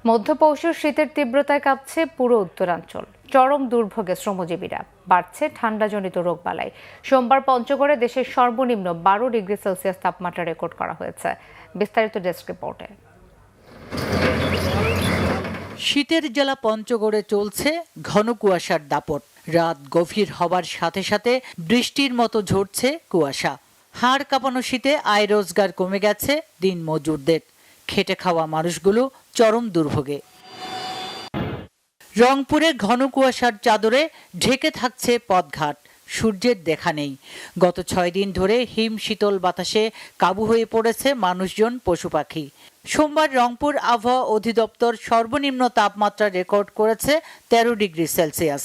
মধ্যপৌষের শীতের তীব্রতায় কাঁপছে পুরো উত্তরাঞ্চল। চরম দুর্ভোগে শ্রমজীবীরা, বাড়ছে ঠান্ডাজনিত রোগবালাই। সোমবার পঞ্চগড়ে দেশের সর্বনিম্ন 12 ডিগ্রি সেলসিয়াস তাপমাত্রা রেকর্ড করা হয়েছে। বিস্তারিত ডেস্ক রিপোর্টে। শীতের জেলা পঞ্চগড়ে চলছে ঘন কুয়াশার দাপট। রাত গভীর হবার সাথে সাথে বৃষ্টির মতো ঝরছে কুয়াশা। হাড় কাঁপানো শীতে আয় রোজগার কমে গেছে দিন মজুরদের। খেটে খাওয়া মানুষগুলো চরম দুর্ভোগে। রংপুরে ঘন কুয়াশার চাদরে ঢেকে থাকছে পথঘাট, সূর্যের দেখা নেই। গত 6 দিন ধরে হিম শীতল বাতাসে কাবু হয়ে পড়েছে মানুষজন, পশু পাখি। সোমবার রংপুর আবহাওয়া অধিদপ্তর সর্বনিম্ন তাপমাত্রা রেকর্ড করেছে 13 ডিগ্রি সেলসিয়াস।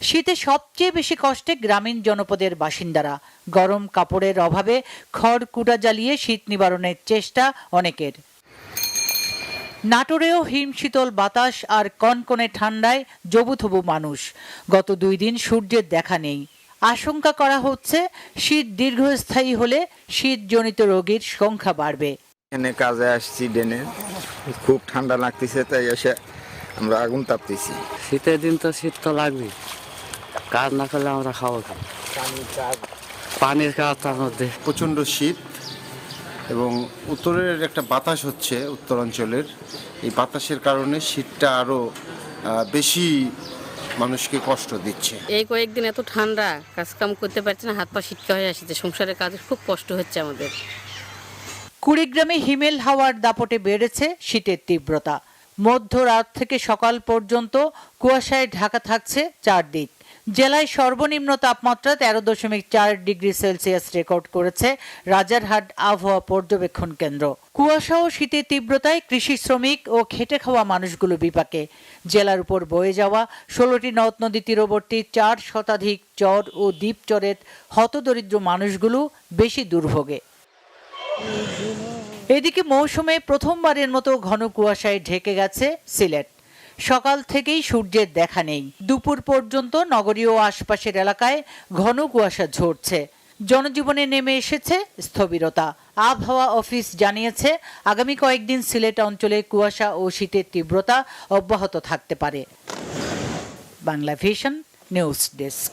শীতে সবচেয়ে বেশি কষ্টে গ্রামীণ জনপদের বাসিন্দারা। গরম কাপড়ের অভাবে খড় কুটা জ্বালিয়ে শীত নিবারণের চেষ্টা অনেকের। নাটোরেও হিমশীতল বাতাস আর কনকনে ঠান্ডায় জবুথবু মানুষ। গত 2 দিন সূর্যের দেখা নেই। আশঙ্কা করা হচ্ছে শীত দীর্ঘস্থায়ী হলে শীতজনিত রোগীর সংখ্যা বাড়বে। এখানে কাজে আসছি ডেনে, খুব ঠান্ডা লাগতেছে, তাই এসে আমরা আগুন তাপতেছি। শীতের দিন তো শীত তো লাগবে, কাজ না করলে আমরা খাবো কি? পানির কাজ তার মধ্যে প্রচণ্ড শীত এবং উত্তরের একটা বাতাস হচ্ছে উত্তরাঞ্চলের। এই বাতাসের কারণে শীতটা আরো বেশি মানুষকে কষ্ট দিচ্ছে। এই কয়েকদিন এত ঠান্ডা, কাজকাম করতে পারছি না, হাত পা শীতকা হয়ে আসছে। সংসারের কাজে খুব কষ্ট হচ্ছে আমাদের। কুড়িগ্রামে হিমেল হাওয়ার দাপটে বেড়েছে শীতের তীব্রতা। মধ্যরাত থেকে সকাল পর্যন্ত কুয়াশায় ঢাকা থাকছে চারদিক। জেলায় সর্বনিম্ন তাপমাত্রা 13.4 ডিগ্রি সেলসিয়াস রেকর্ড করেছে রাজারহাট আবহাওয়া পর্যবেক্ষণ কেন্দ্র। কুয়াশা ও শীতের তীব্রতায় কৃষি শ্রমিক ও খেটে খাওয়া মানুষগুলো বিপাকে। জেলার উপর বয়ে যাওয়া 16টি নদ নদী তীরবর্তী 4 শতাধিক চর ও দ্বীপচরের হতদরিদ্র মানুষগুলো বেশি দুর্ভোগে। এদিকে মৌসুমে প্রথমবারের মতো ঘন কুয়াশায় ঢেকে গেছে সিলেট। সকাল থেকেই সূর্যের দেখা নেই। দুপুর পর্যন্ত নগরীয় আশপাশের এলাকায় ঘন কুয়াশা ঝরছে। জনজীবনে নেমে এসেছে স্থবিরতা। আবহাওয়া অফিস জানিয়েছে আগামী কয়েকদিন সিলেট অঞ্চলে কুয়াশা ও শীতের তীব্রতা অব্যাহত থাকতে পারে। Bangla vision news desk.